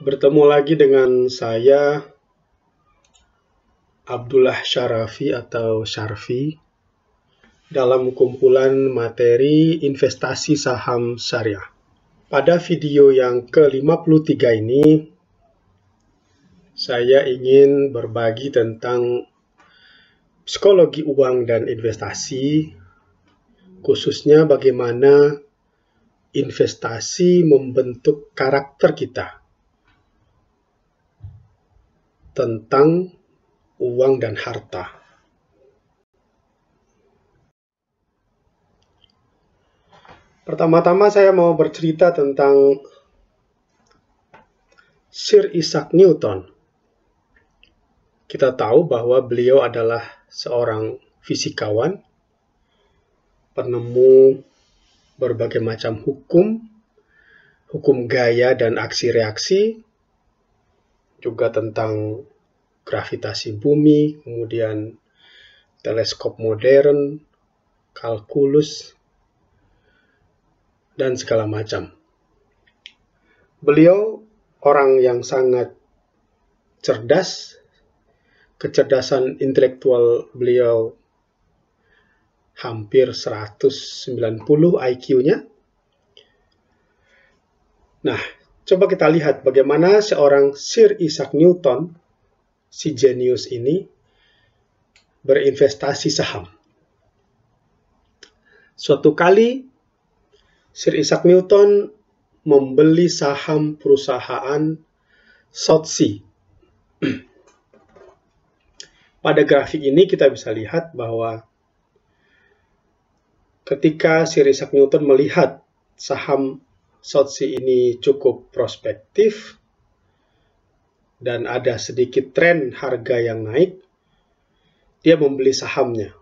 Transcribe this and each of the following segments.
Bertemu lagi dengan saya, Abdullah Syarafi atau Syarfi, dalam kumpulan materi investasi saham syariah. Pada video yang ke-53 ini, saya ingin berbagi tentang psikologi uang dan investasi, khususnya bagaimana investasi membentuk karakter kita tentang uang dan harta. Pertama-tama saya mau bercerita tentang Sir Isaac Newton. Kita tahu bahwa beliau adalah seorang fisikawan, penemu berbagai macam hukum gaya dan aksi reaksi, juga tentang gravitasi bumi, kemudian teleskop modern, kalkulus, dan segala macam. Beliau orang yang sangat cerdas, kecerdasan intelektual beliau hampir 190 IQ-nya. Nah, coba kita lihat bagaimana seorang Sir Isaac Newton, si jenius ini, berinvestasi saham. Suatu kali, Sir Isaac Newton membeli saham perusahaan Sotheby. Pada grafik ini kita bisa lihat bahwa ketika Sir Isaac Newton melihat saham Sotheby ini cukup prospektif dan ada sedikit tren harga yang naik, dia membeli sahamnya,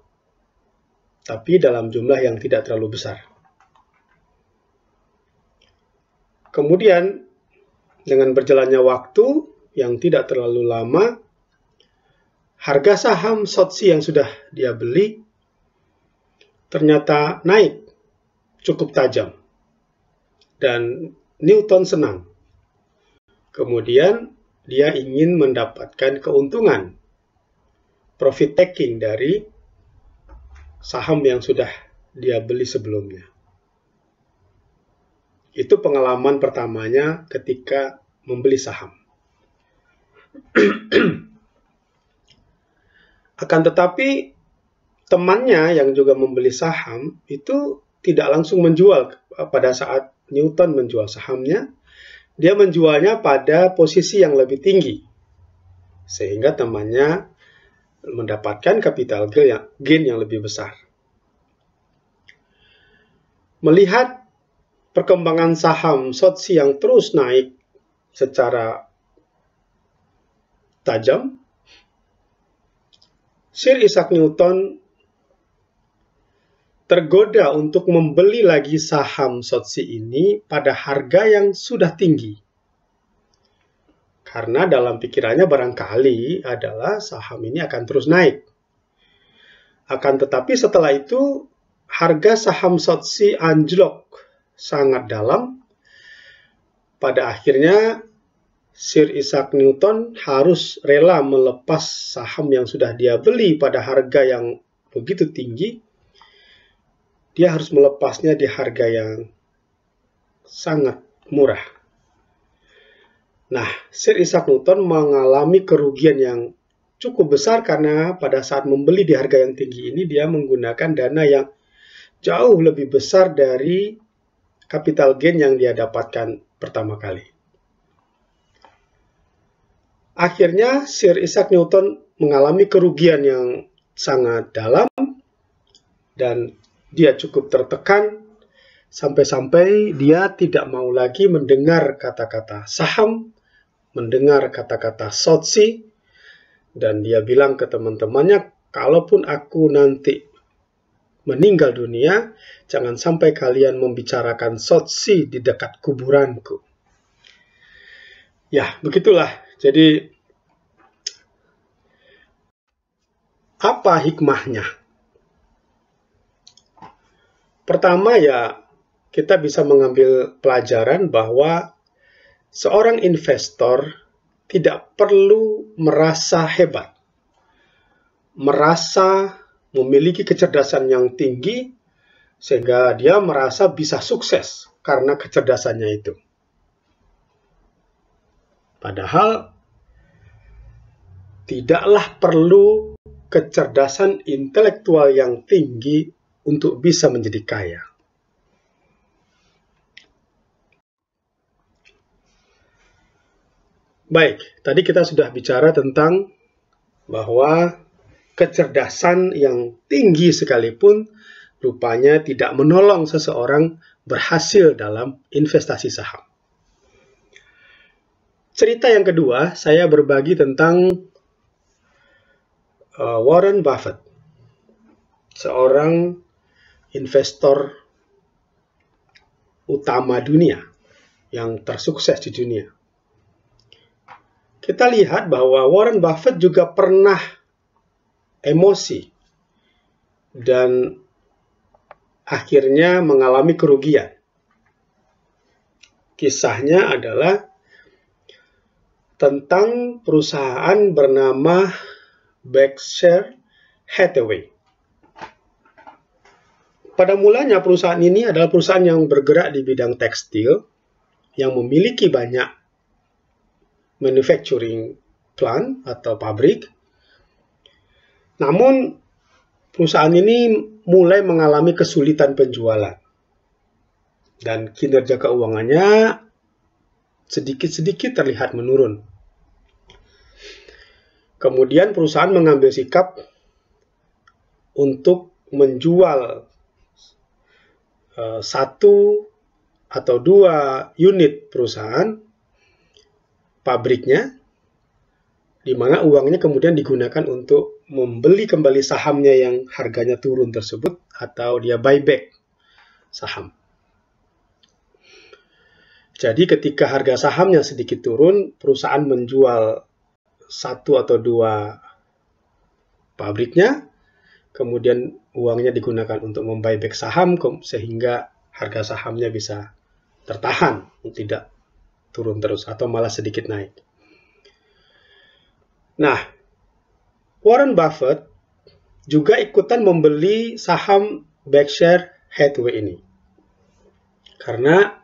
tapi dalam jumlah yang tidak terlalu besar. Kemudian, dengan berjalannya waktu yang tidak terlalu lama, harga saham Sotheby yang sudah dia beli ternyata naik cukup tajam. Dan Newton senang. Kemudian, dia ingin mendapatkan keuntungan, profit taking dari saham yang sudah dia beli sebelumnya. Itu pengalaman pertamanya ketika membeli saham. Akan tetapi, temannya yang juga membeli saham itu tidak langsung menjual pada saat Newton menjual sahamnya. Dia menjualnya pada posisi yang lebih tinggi, sehingga temannya mendapatkan capital gain yang lebih besar. Melihat perkembangan saham Sotheby yang terus naik secara tajam, Sir Isaac Newton tergoda untuk membeli lagi saham Sotheby ini pada harga yang sudah tinggi. Karena dalam pikirannya barangkali adalah saham ini akan terus naik. Akan tetapi setelah itu harga saham Sotheby anjlok sangat dalam. Pada akhirnya Sir Isaac Newton harus rela melepas saham yang sudah dia beli pada harga yang begitu tinggi. Dia harus melepasnya di harga yang sangat murah. Nah, Sir Isaac Newton mengalami kerugian yang cukup besar karena pada saat membeli di harga yang tinggi ini dia menggunakan dana yang jauh lebih besar dari capital gain yang dia dapatkan pertama kali. Akhirnya Sir Isaac Newton mengalami kerugian yang sangat dalam dan dia cukup tertekan sampai-sampai dia tidak mau lagi mendengar kata-kata saham, mendengar kata-kata Sotheby, dan dia bilang ke teman-temannya, kalaupun aku nanti meninggal dunia, jangan sampai kalian membicarakan Sotheby di dekat kuburanku. Ya, begitulah. Jadi, apa hikmahnya? Pertama ya, kita bisa mengambil pelajaran bahwa seorang investor tidak perlu merasa hebat, merasa memiliki kecerdasan yang tinggi, sehingga dia merasa bisa sukses karena kecerdasannya itu. Padahal, tidaklah perlu kecerdasan intelektual yang tinggi untuk bisa menjadi kaya. Baik, tadi kita sudah bicara tentang bahwa kecerdasan yang tinggi sekalipun rupanya tidak menolong seseorang berhasil dalam investasi saham. Cerita yang kedua, saya berbagi tentang Warren Buffett, seorang investor utama dunia yang tersukses di dunia. Kita lihat bahwa Warren Buffett juga pernah emosi dan akhirnya mengalami kerugian. Kisahnya adalah tentang perusahaan bernama Berkshire Hathaway. Pada mulanya perusahaan ini adalah perusahaan yang bergerak di bidang tekstil yang memiliki banyak manufacturing plant atau pabrik. Namun perusahaan ini mulai mengalami kesulitan penjualan dan kinerja keuangannya sedikit-sedikit terlihat menurun. Kemudian perusahaan mengambil sikap untuk menjual satu atau dua unit perusahaan pabriknya, di mana uangnya kemudian digunakan untuk membeli kembali sahamnya yang harganya turun tersebut, atau dia buyback saham. Jadi ketika harga sahamnya sedikit turun, perusahaan menjual satu atau dua pabriknya, kemudian uangnya digunakan untuk membuyback saham sehingga harga sahamnya bisa tertahan, tidak turun terus atau malah sedikit naik. Nah, Warren Buffett juga ikutan membeli saham Berkshire Hathaway ini. Karena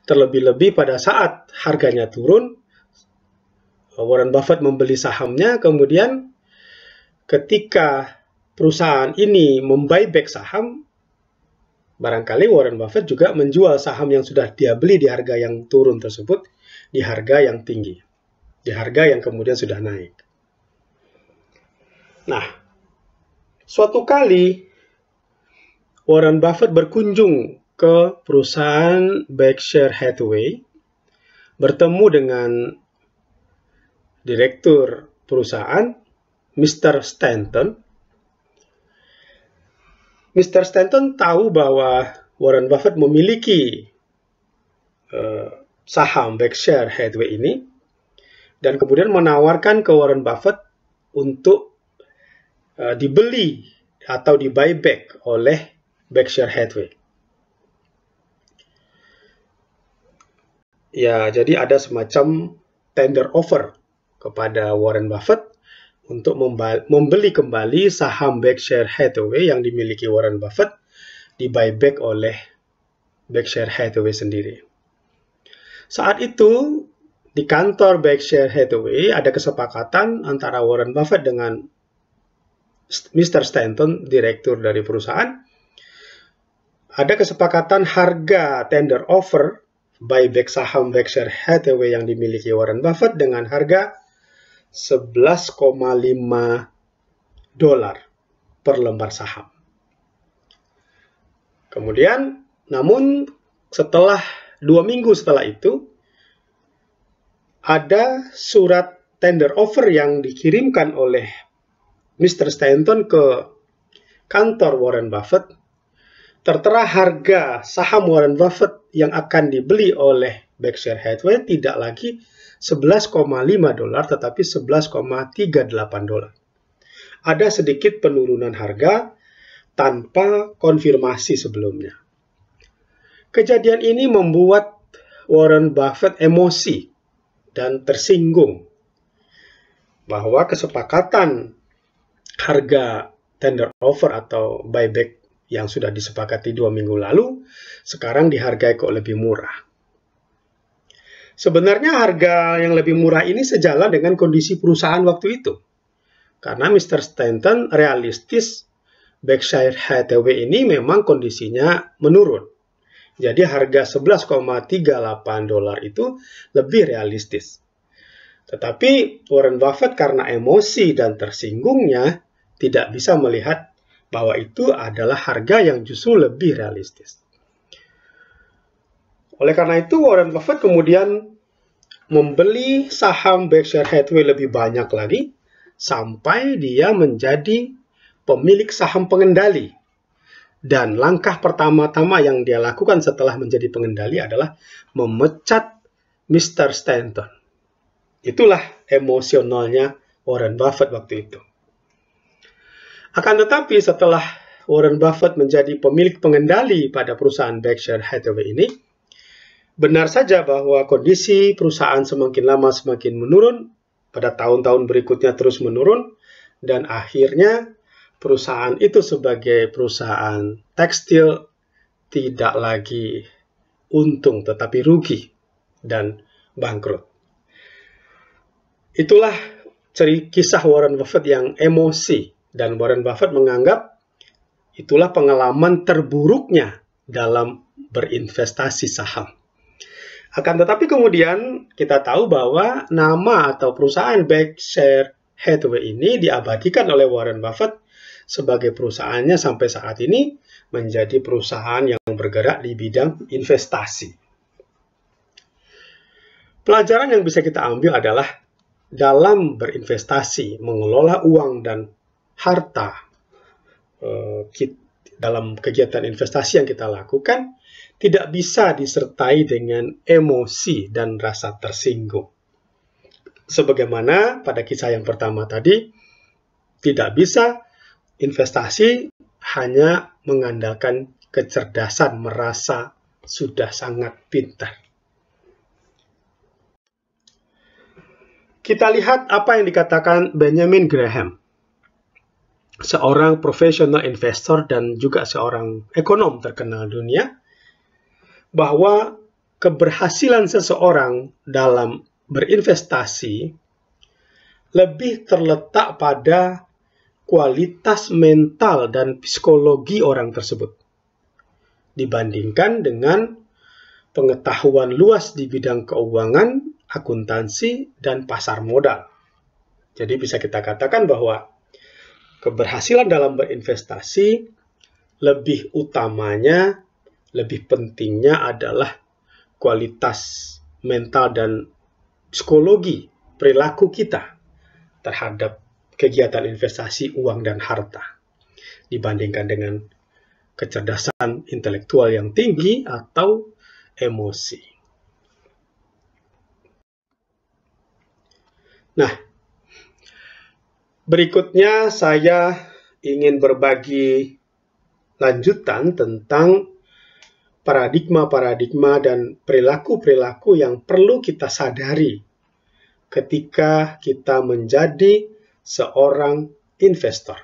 terlebih-lebih pada saat harganya turun, Warren Buffett membeli sahamnya, kemudian ketika perusahaan ini membuyback saham, barangkali Warren Buffett juga menjual saham yang sudah dia beli di harga yang turun tersebut, di harga yang tinggi, di harga yang kemudian sudah naik. Nah, suatu kali Warren Buffett berkunjung ke perusahaan Berkshire Hathaway, bertemu dengan direktur perusahaan, Mr. Stanton. Mr. Stanton tahu bahwa Warren Buffett memiliki saham Berkshire Hathaway ini, dan kemudian menawarkan ke Warren Buffett untuk dibeli atau di buyback oleh Berkshire Hathaway. Ya, jadi ada semacam tender offer kepada Warren Buffett untuk membeli kembali saham Berkshire Hathaway yang dimiliki Warren Buffett, di buyback oleh Berkshire Hathaway sendiri. Saat itu, di kantor Berkshire Hathaway ada kesepakatan antara Warren Buffett dengan Mr. Stanton, direktur dari perusahaan. Ada kesepakatan harga tender offer buyback saham Berkshire Hathaway yang dimiliki Warren Buffett dengan harga $11,5 per lembar saham. Kemudian, namun setelah 2 minggu setelah itu, ada surat tender offer yang dikirimkan oleh Mr. Stanton ke kantor Warren Buffett. Tertera harga saham Warren Buffett yang akan dibeli oleh Berkshire Hathaway tidak lagi $11,5 tetapi $11,38. Ada sedikit penurunan harga tanpa konfirmasi sebelumnya. Kejadian ini membuat Warren Buffett emosi dan tersinggung bahwa kesepakatan harga tender offer atau buyback yang sudah disepakati 2 minggu lalu sekarang dihargai kok lebih murah. Sebenarnya harga yang lebih murah ini sejalan dengan kondisi perusahaan waktu itu. Karena Mr. Stanton realistis Berkshire Hathaway ini memang kondisinya menurun. Jadi harga 11,38 dolar itu lebih realistis. Tetapi Warren Buffett karena emosi dan tersinggungnya tidak bisa melihat bahwa itu adalah harga yang justru lebih realistis. Oleh karena itu, Warren Buffett kemudian membeli saham Berkshire Hathaway lebih banyak lagi, sampai dia menjadi pemilik saham pengendali. Dan langkah pertama-tama yang dia lakukan setelah menjadi pengendali adalah memecat Mr. Stanton. Itulah emosionalnya Warren Buffett waktu itu. Akan tetapi setelah Warren Buffett menjadi pemilik pengendali pada perusahaan Berkshire Hathaway ini, benar saja bahwa kondisi perusahaan semakin lama semakin menurun, pada tahun-tahun berikutnya terus menurun, dan akhirnya perusahaan itu sebagai perusahaan tekstil tidak lagi untung tetapi rugi dan bangkrut. Itulah kisah Warren Buffett yang emosi, dan Warren Buffett menganggap itulah pengalaman terburuknya dalam berinvestasi saham. Akan tetapi kemudian kita tahu bahwa nama atau perusahaan Berkshire Hathaway ini diabadikan oleh Warren Buffett sebagai perusahaannya sampai saat ini menjadi perusahaan yang bergerak di bidang investasi. Pelajaran yang bisa kita ambil adalah dalam berinvestasi, mengelola uang dan harta dalam kegiatan investasi yang kita lakukan tidak bisa disertai dengan emosi dan rasa tersinggung. Sebagaimana pada kisah yang pertama tadi, tidak bisa investasi hanya mengandalkan kecerdasan, merasa sudah sangat pintar. Kita lihat apa yang dikatakan Benjamin Graham, seorang profesional investor dan juga seorang ekonom terkenal dunia, bahwa keberhasilan seseorang dalam berinvestasi lebih terletak pada kualitas mental dan psikologi orang tersebut dibandingkan dengan pengetahuan luas di bidang keuangan, akuntansi, dan pasar modal. Jadi bisa kita katakan bahwa keberhasilan dalam berinvestasi lebih utamanya, lebih pentingnya adalah kualitas mental dan psikologi perilaku kita terhadap kegiatan investasi uang dan harta dibandingkan dengan kecerdasan intelektual yang tinggi atau emosi. Nah, berikutnya saya ingin berbagi lanjutan tentang paradigma-paradigma dan perilaku-perilaku yang perlu kita sadari ketika kita menjadi seorang investor.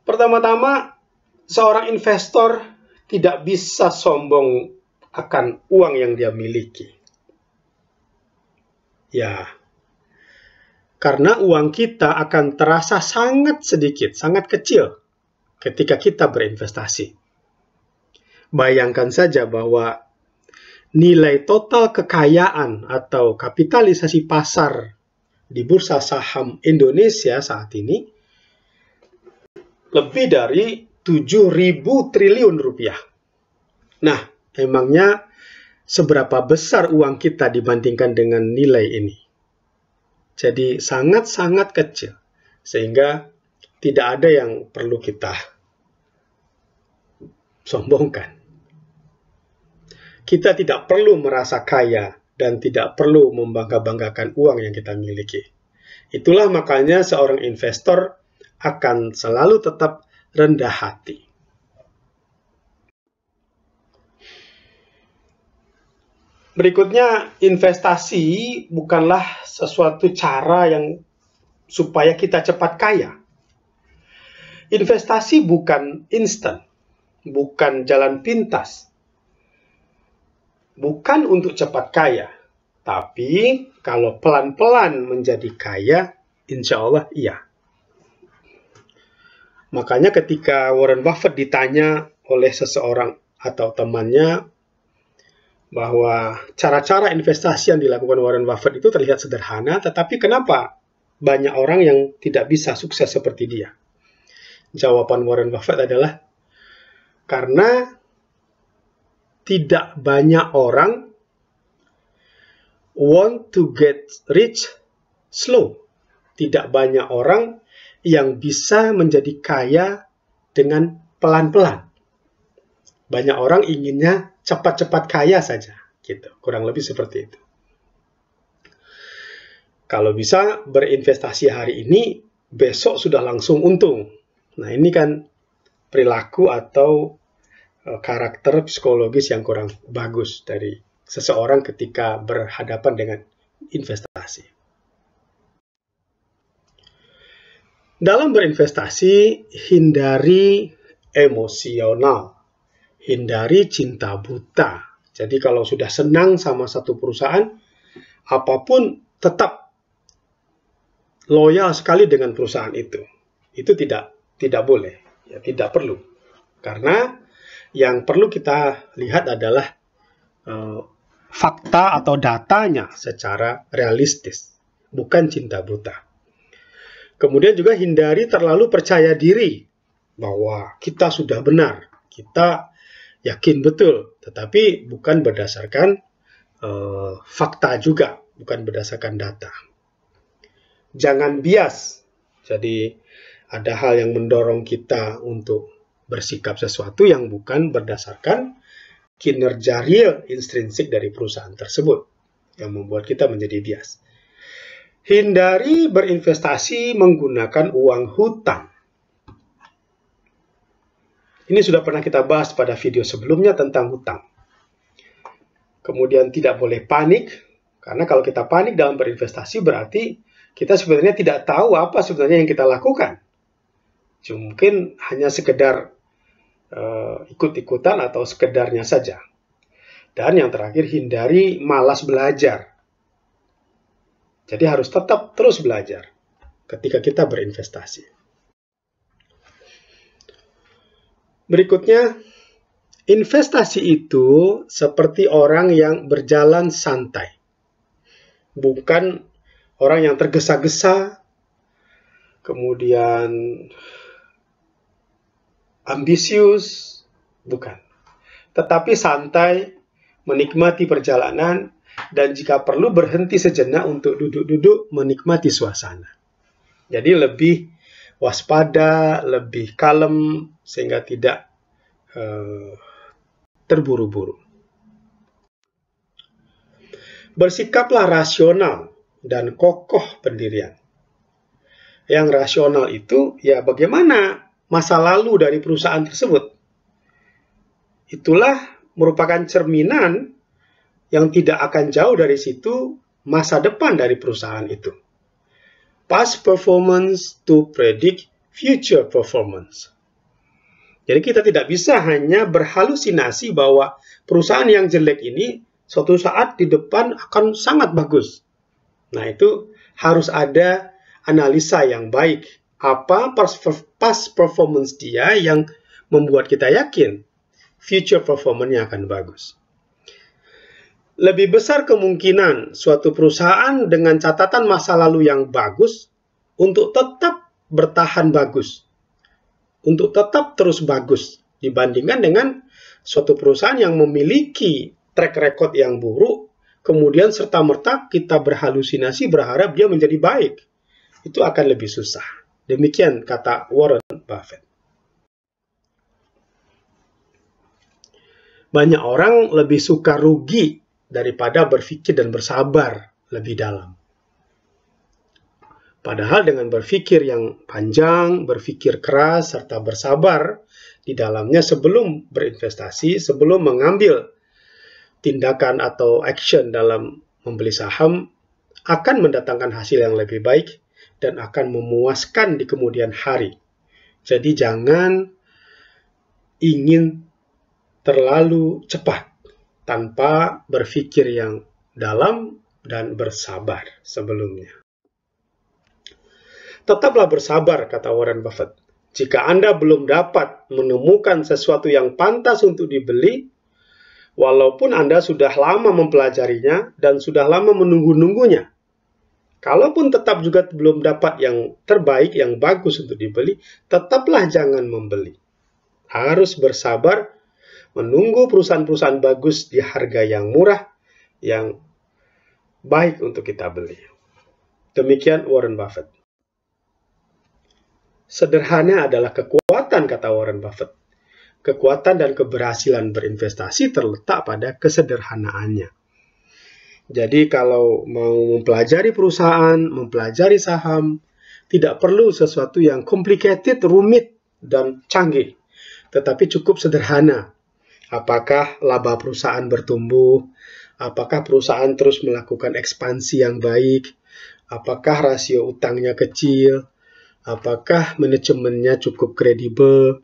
Pertama-tama, seorang investor tidak bisa sombong akan uang yang dia miliki. Ya, karena uang kita akan terasa sangat sedikit, sangat kecil ketika kita berinvestasi. Bayangkan saja bahwa nilai total kekayaan atau kapitalisasi pasar di bursa saham Indonesia saat ini lebih dari 7.000 triliun rupiah. Nah, emangnya seberapa besar uang kita dibandingkan dengan nilai ini? Jadi sangat-sangat kecil, sehingga tidak ada yang perlu kita sombongkan. Kita tidak perlu merasa kaya dan tidak perlu membangga-banggakan uang yang kita miliki. Itulah makanya seorang investor akan selalu tetap rendah hati. Berikutnya, investasi bukanlah sesuatu cara yang supaya kita cepat kaya. Investasi bukan instan, bukan jalan pintas, bukan untuk cepat kaya. Tapi kalau pelan-pelan menjadi kaya, insya Allah iya. Makanya ketika Warren Buffett ditanya oleh seseorang atau temannya bahwa cara-cara investasi yang dilakukan Warren Buffett itu terlihat sederhana, tetapi kenapa banyak orang yang tidak bisa sukses seperti dia? Jawaban Warren Buffett adalah karena tidak banyak orang want to get rich slow. Tidak banyak orang yang bisa menjadi kaya dengan pelan-pelan. Banyak orang inginnya cepat-cepat kaya saja, gitu. Kurang lebih seperti itu. Kalau bisa berinvestasi hari ini, besok sudah langsung untung. Nah, ini kan perilaku atau karakter psikologis yang kurang bagus dari seseorang ketika berhadapan dengan investasi. Dalam berinvestasi, hindari emosional. Hindari cinta buta. Jadi kalau sudah senang sama satu perusahaan, apapun tetap loyal sekali dengan perusahaan itu. Itu tidak boleh, ya, tidak perlu. Karena yang perlu kita lihat adalah fakta atau datanya secara realistis, bukan cinta buta. Kemudian juga hindari terlalu percaya diri bahwa kita sudah benar, kita yakin betul, tetapi bukan berdasarkan fakta juga, bukan berdasarkan data. Jangan bias. Jadi ada hal yang mendorong kita untuk bersikap sesuatu yang bukan berdasarkan kinerja real intrinsik dari perusahaan tersebut yang membuat kita menjadi bias. Hindari berinvestasi menggunakan uang hutang. Ini sudah pernah kita bahas pada video sebelumnya tentang hutang. Kemudian tidak boleh panik, karena kalau kita panik dalam berinvestasi berarti kita sebenarnya tidak tahu apa sebenarnya yang kita lakukan. Mungkin hanya sekedar ikut-ikutan atau sekedarnya saja. Dan yang terakhir, hindari malas belajar. Jadi harus tetap terus belajar ketika kita berinvestasi. Berikutnya, investasi itu seperti orang yang berjalan santai. Bukan orang yang tergesa-gesa, kemudian ambisius, bukan. Tetapi santai, menikmati perjalanan, dan jika perlu berhenti sejenak untuk duduk-duduk menikmati suasana. Jadi lebih waspada, lebih kalem, sehingga tidak terburu-buru. Bersikaplah rasional dan kokoh pendirian. Yang rasional itu, ya bagaimana masa lalu dari perusahaan tersebut. Itulah merupakan cerminan yang tidak akan jauh dari situ masa depan dari perusahaan itu. Past performance to predict future performance. Jadi kita tidak bisa hanya berhalusinasi bahwa perusahaan yang jelek ini suatu saat di depan akan sangat bagus. Nah, itu harus ada analisa yang baik. Apa past performance dia yang membuat kita yakin future performance-nya akan bagus. Lebih besar kemungkinan suatu perusahaan dengan catatan masa lalu yang bagus untuk tetap bertahan bagus, untuk tetap terus bagus, dibandingkan dengan suatu perusahaan yang memiliki track record yang buruk, kemudian serta-merta kita berhalusinasi berharap dia menjadi baik. Itu akan lebih susah. Demikian kata Warren Buffett. Banyak orang lebih suka rugi daripada berpikir dan bersabar lebih dalam. Padahal dengan berpikir yang panjang, berpikir keras, serta bersabar di dalamnya sebelum berinvestasi, sebelum mengambil tindakan atau action dalam membeli saham akan mendatangkan hasil yang lebih baik dan akan memuaskan di kemudian hari. Jadi jangan ingin terlalu cepat tanpa berpikir yang dalam dan bersabar sebelumnya. Tetaplah bersabar, kata Warren Buffett. Jika Anda belum dapat menemukan sesuatu yang pantas untuk dibeli, walaupun Anda sudah lama mempelajarinya dan sudah lama menunggu-nunggunya, kalaupun tetap juga belum dapat yang terbaik, yang bagus untuk dibeli, tetaplah jangan membeli. Harus bersabar menunggu perusahaan-perusahaan bagus di harga yang murah, yang baik untuk kita beli. Demikian Warren Buffett. Sederhana adalah kekuatan, kata Warren Buffett. Kekuatan dan keberhasilan berinvestasi terletak pada kesederhanaannya. Jadi kalau mau mempelajari perusahaan, mempelajari saham, tidak perlu sesuatu yang complicated, rumit, dan canggih. Tetapi cukup sederhana. Apakah laba perusahaan bertumbuh? Apakah perusahaan terus melakukan ekspansi yang baik? Apakah rasio utangnya kecil? Apakah manajemennya cukup kredibel?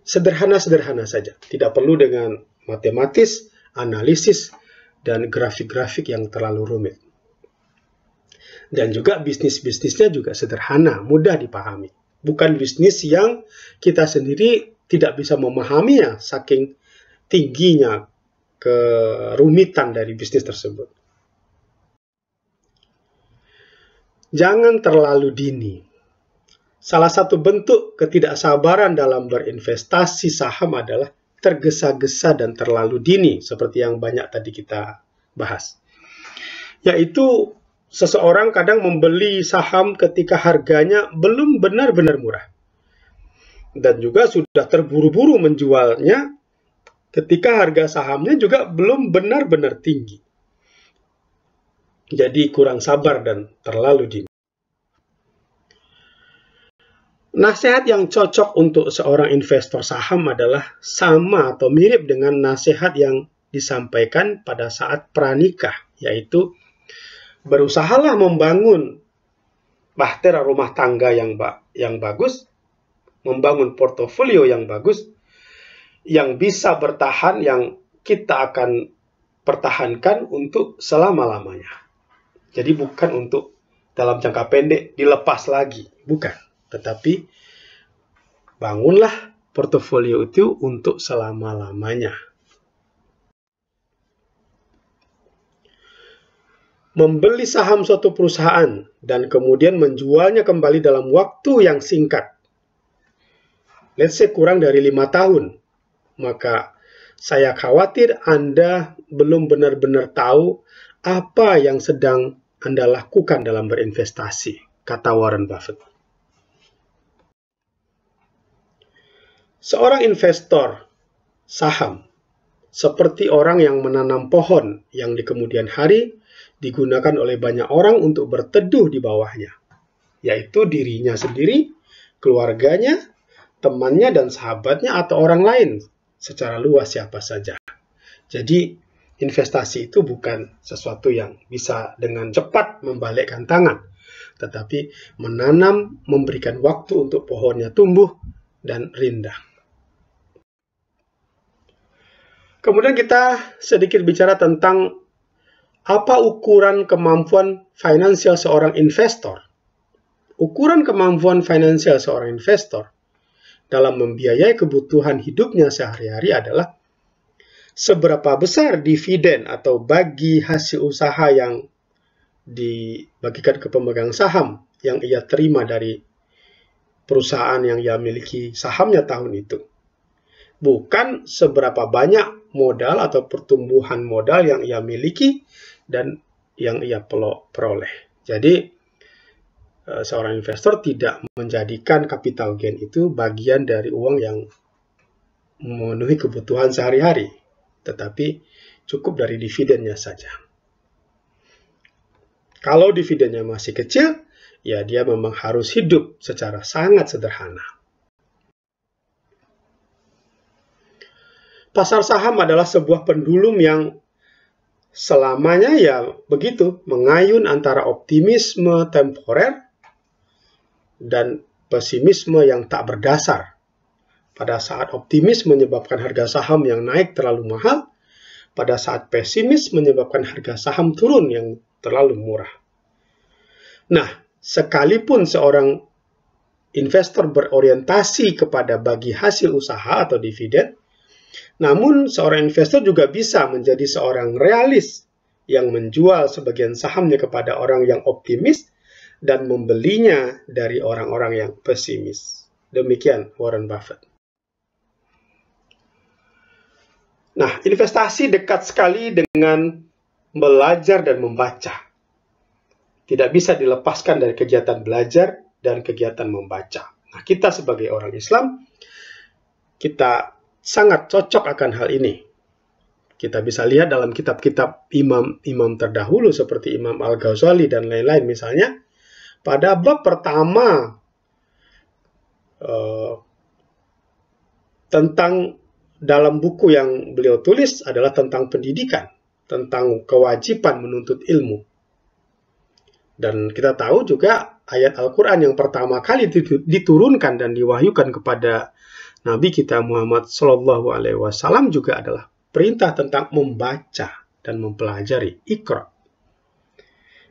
Sederhana-sederhana saja. Tidak perlu dengan matematis, analisis, dan grafik-grafik yang terlalu rumit. Dan juga bisnis-bisnisnya juga sederhana, mudah dipahami. Bukan bisnis yang kita sendiri tidak bisa memahaminya, saking tingginya kerumitan dari bisnis tersebut. Jangan terlalu dini. Salah satu bentuk ketidaksabaran dalam berinvestasi saham adalah tergesa-gesa dan terlalu dini, seperti yang banyak tadi kita bahas. Yaitu seseorang kadang membeli saham ketika harganya belum benar-benar murah. Dan juga sudah terburu-buru menjualnya ketika harga sahamnya juga belum benar-benar tinggi. Jadi kurang sabar dan terlalu dini. Nasihat yang cocok untuk seorang investor saham adalah sama atau mirip dengan nasihat yang disampaikan pada saat pranikah, yaitu berusahalah membangun bahtera rumah tangga yang bagus, membangun portofolio yang bagus, yang bisa bertahan, yang kita akan pertahankan untuk selama-lamanya. Jadi bukan untuk dalam jangka pendek dilepas lagi, bukan. Tetapi bangunlah portofolio itu untuk selama-lamanya. Membeli saham suatu perusahaan dan kemudian menjualnya kembali dalam waktu yang singkat, let's say kurang dari 5 tahun, maka saya khawatir Anda belum benar-benar tahu apa yang sedang Anda lakukan dalam berinvestasi, kata Warren Buffett. Seorang investor saham seperti orang yang menanam pohon yang di kemudian hari digunakan oleh banyak orang untuk berteduh di bawahnya, yaitu dirinya sendiri, keluarganya, temannya, dan sahabatnya, atau orang lain secara luas siapa saja. Jadi investasi itu bukan sesuatu yang bisa dengan cepat membalikkan tangan, tetapi menanam, memberikan waktu untuk pohonnya tumbuh dan rindang. Kemudian kita sedikit bicara tentang apa ukuran kemampuan finansial seorang investor. Ukuran kemampuan finansial seorang investor dalam membiayai kebutuhan hidupnya sehari-hari adalah seberapa besar dividen atau bagi hasil usaha yang dibagikan ke pemegang saham yang ia terima dari perusahaan yang ia miliki sahamnya tahun itu. Bukan seberapa banyak modal atau pertumbuhan modal yang ia miliki dan yang ia peroleh. Jadi, seorang investor tidak menjadikan capital gain itu bagian dari uang yang memenuhi kebutuhan sehari-hari, tetapi cukup dari dividennya saja. Kalau dividennya masih kecil, ya dia memang harus hidup secara sangat sederhana. Pasar saham adalah sebuah pendulum yang selamanya ya begitu, mengayun antara optimisme temporer dan pesimisme yang tak berdasar. Pada saat optimis menyebabkan harga saham yang naik terlalu mahal, pada saat pesimis menyebabkan harga saham turun yang terlalu murah. Nah, sekalipun seorang investor berorientasi kepada bagi hasil usaha atau dividen, namun seorang investor juga bisa menjadi seorang realis yang menjual sebagian sahamnya kepada orang yang optimis dan membelinya dari orang-orang yang pesimis. Demikian Warren Buffett. Nah, investasi dekat sekali dengan belajar dan membaca. Tidak bisa dilepaskan dari kegiatan belajar dan kegiatan membaca. Nah, kita sebagai orang Islam, kita sangat cocok akan hal ini. Kita bisa lihat dalam kitab-kitab imam-imam terdahulu seperti Imam Al-Ghazali dan lain-lain misalnya. Pada bab pertama tentang dalam buku yang beliau tulis adalah tentang pendidikan, tentang kewajiban menuntut ilmu. Dan kita tahu juga ayat Al-Quran yang pertama kali diturunkan dan diwahyukan kepada Nabi kita Muhammad SAW juga adalah perintah tentang membaca dan mempelajari. Iqra.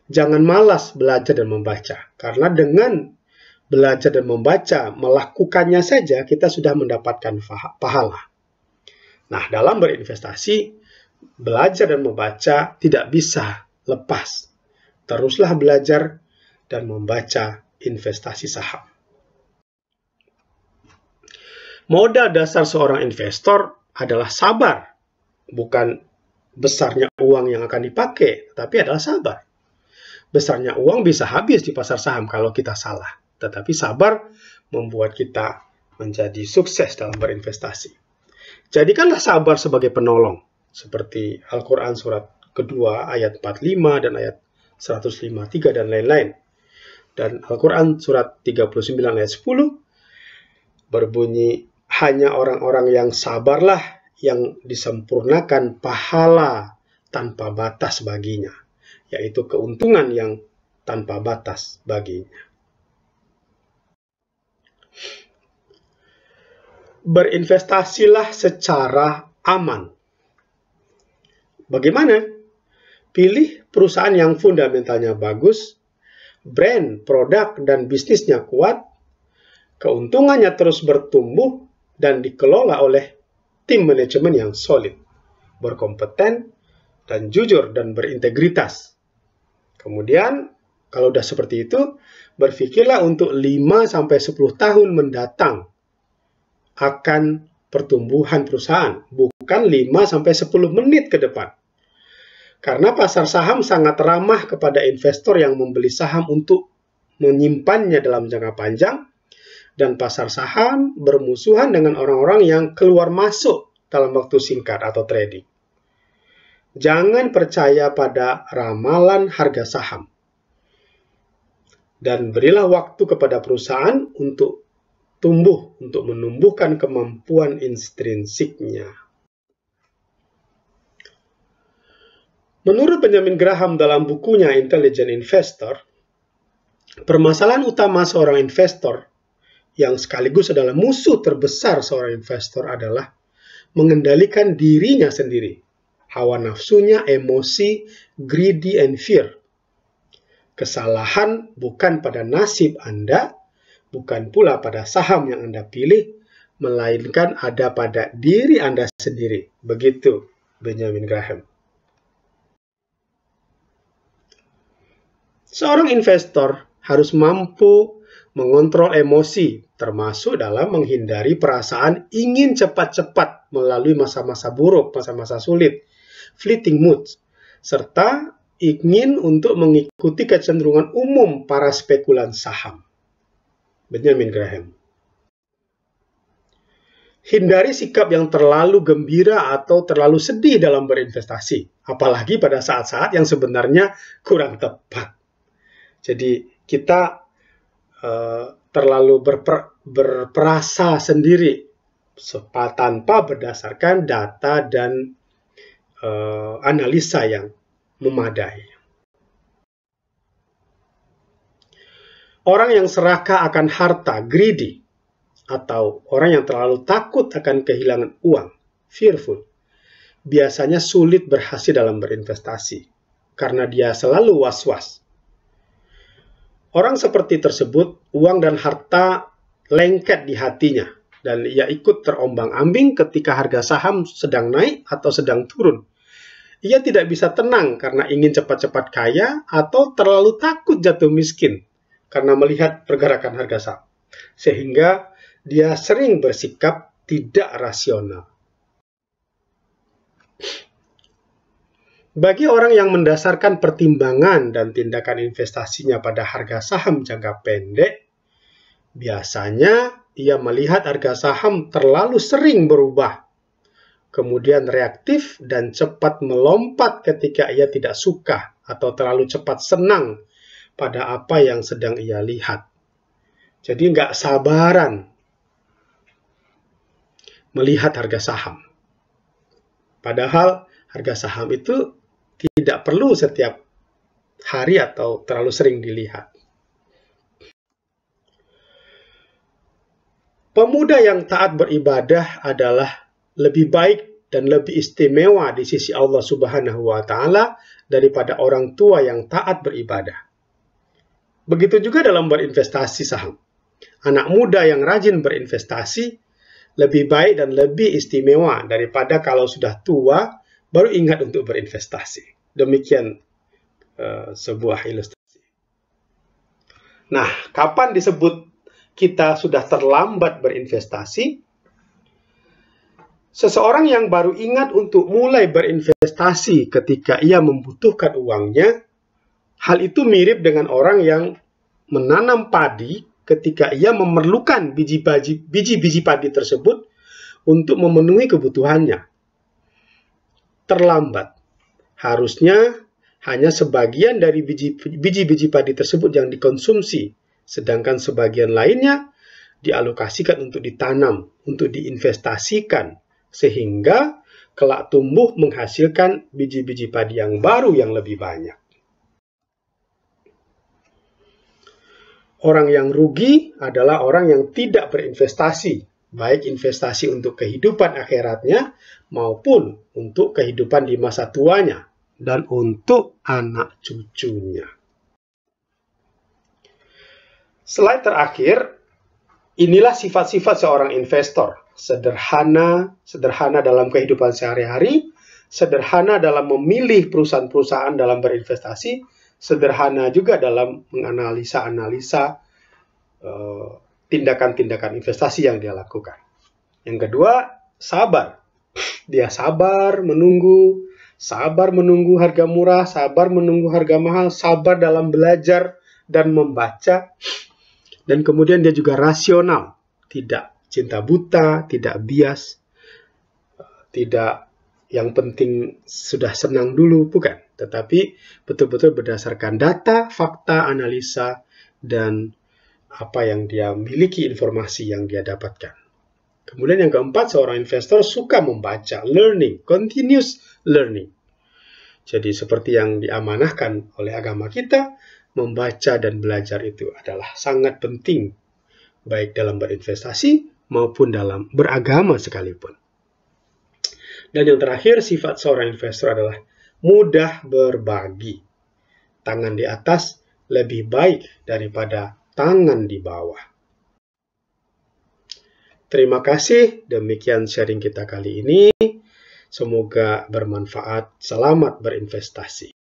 Jangan malas belajar dan membaca, karena dengan belajar dan membaca, melakukannya saja kita sudah mendapatkan pahala. Nah, dalam berinvestasi, belajar dan membaca tidak bisa lepas. Teruslah belajar dan membaca investasi saham. Modal dasar seorang investor adalah sabar. Bukan besarnya uang yang akan dipakai, tapi adalah sabar. Besarnya uang bisa habis di pasar saham kalau kita salah. Tetapi sabar membuat kita menjadi sukses dalam berinvestasi. Jadikanlah sabar sebagai penolong, seperti Al-Quran surat kedua ayat 45 dan ayat 153 dan lain-lain. Dan Al-Quran surat 39 ayat 10 berbunyi, hanya orang-orang yang sabarlah yang disempurnakan pahala tanpa batas baginya, yaitu keuntungan yang tanpa batas baginya. Berinvestasilah secara aman. Bagaimana? Pilih perusahaan yang fundamentalnya bagus, brand, produk, dan bisnisnya kuat, keuntungannya terus bertumbuh, dan dikelola oleh tim manajemen yang solid, berkompeten, dan jujur, dan berintegritas. Kemudian, kalau sudah seperti itu, berpikirlah untuk 5-10 tahun mendatang akan pertumbuhan perusahaan, bukan 5-10 menit ke depan. Karena pasar saham sangat ramah kepada investor yang membeli saham untuk menyimpannya dalam jangka panjang, dan pasar saham bermusuhan dengan orang-orang yang keluar masuk dalam waktu singkat atau trading. Jangan percaya pada ramalan harga saham. Dan berilah waktu kepada perusahaan untuk tumbuh, untuk menumbuhkan kemampuan intrinsiknya. Menurut Benjamin Graham dalam bukunya Intelligent Investor, permasalahan utama seorang investor yang sekaligus adalah musuh terbesar seorang investor adalah mengendalikan dirinya sendiri, hawa nafsunya, emosi, greedy, and fear. Kesalahan bukan pada nasib Anda, bukan pula pada saham yang Anda pilih, melainkan ada pada diri Anda sendiri. Begitu Benjamin Graham. Seorang investor harus mampu mengontrol emosi, termasuk dalam menghindari perasaan ingin cepat-cepat melalui masa-masa buruk, masa-masa sulit, fleeting moods, serta ingin untuk mengikuti kecenderungan umum para spekulan saham. Benjamin Graham. Hindari sikap yang terlalu gembira atau terlalu sedih dalam berinvestasi, apalagi pada saat-saat yang sebenarnya kurang tepat. Jadi kita terlalu berperasa sendiri tanpa berdasarkan data dan analisa yang memadai. Orang yang serakah akan harta, greedy, atau orang yang terlalu takut akan kehilangan uang, fearful, biasanya sulit berhasil dalam berinvestasi karena dia selalu was-was. Orang seperti tersebut, uang dan harta lengket di hatinya, dan ia ikut terombang-ambing ketika harga saham sedang naik atau sedang turun. Ia tidak bisa tenang karena ingin cepat-cepat kaya atau terlalu takut jatuh miskin karena melihat pergerakan harga saham. Sehingga dia sering bersikap tidak rasional. Bagi orang yang mendasarkan pertimbangan dan tindakan investasinya pada harga saham jangka pendek, biasanya ia melihat harga saham terlalu sering berubah, kemudian reaktif dan cepat melompat ketika ia tidak suka atau terlalu cepat senang pada apa yang sedang ia lihat. Jadi nggak sabaran melihat harga saham. Padahal harga saham itu tidak perlu setiap hari atau terlalu sering dilihat. Pemuda yang taat beribadah adalah lebih baik dan lebih istimewa di sisi Allah Subhanahu wa Ta'ala daripada orang tua yang taat beribadah. Begitu juga dalam berinvestasi saham. Anak muda yang rajin berinvestasi lebih baik dan lebih istimewa daripada kalau sudah tua baru ingat untuk berinvestasi. Demikian sebuah ilustrasi. Nah, kapan disebut kita sudah terlambat berinvestasi? Seseorang yang baru ingat untuk mulai berinvestasi ketika ia membutuhkan uangnya, hal itu mirip dengan orang yang menanam padi ketika ia memerlukan biji-biji padi tersebut untuk memenuhi kebutuhannya. Terlambat. Harusnya hanya sebagian dari biji-biji padi tersebut yang dikonsumsi, sedangkan sebagian lainnya dialokasikan untuk ditanam, untuk diinvestasikan, sehingga kelak tumbuh menghasilkan biji-biji padi yang baru yang lebih banyak. Orang yang rugi adalah orang yang tidak berinvestasi, baik investasi untuk kehidupan akhiratnya maupun untuk kehidupan di masa tuanya dan untuk anak cucunya. Slide terakhir, inilah sifat-sifat seorang investor. Sederhana dalam kehidupan sehari-hari, sederhana dalam memilih perusahaan-perusahaan dalam berinvestasi, sederhana juga dalam menganalisa tindakan-tindakan investasi yang dia lakukan. Yang kedua, sabar. Dia sabar menunggu harga murah, sabar menunggu harga mahal, sabar dalam belajar dan membaca. Dan kemudian dia juga rasional, tidak cinta buta, tidak bias, tidak yang penting sudah senang dulu, bukan. Tetapi betul-betul berdasarkan data, fakta, analisa, dan apa yang dia miliki, informasi yang dia dapatkan. Kemudian yang keempat, seorang investor suka membaca, learning, continuous learning. Jadi seperti yang diamanahkan oleh agama kita, membaca dan belajar itu adalah sangat penting, baik dalam berinvestasi maupun dalam beragama sekalipun. Dan yang terakhir, sifat seorang investor adalah mudah berbagi. Tangan di atas lebih baik daripada tangan di bawah. Terima kasih, demikian sharing kita kali ini. Semoga bermanfaat. Selamat berinvestasi.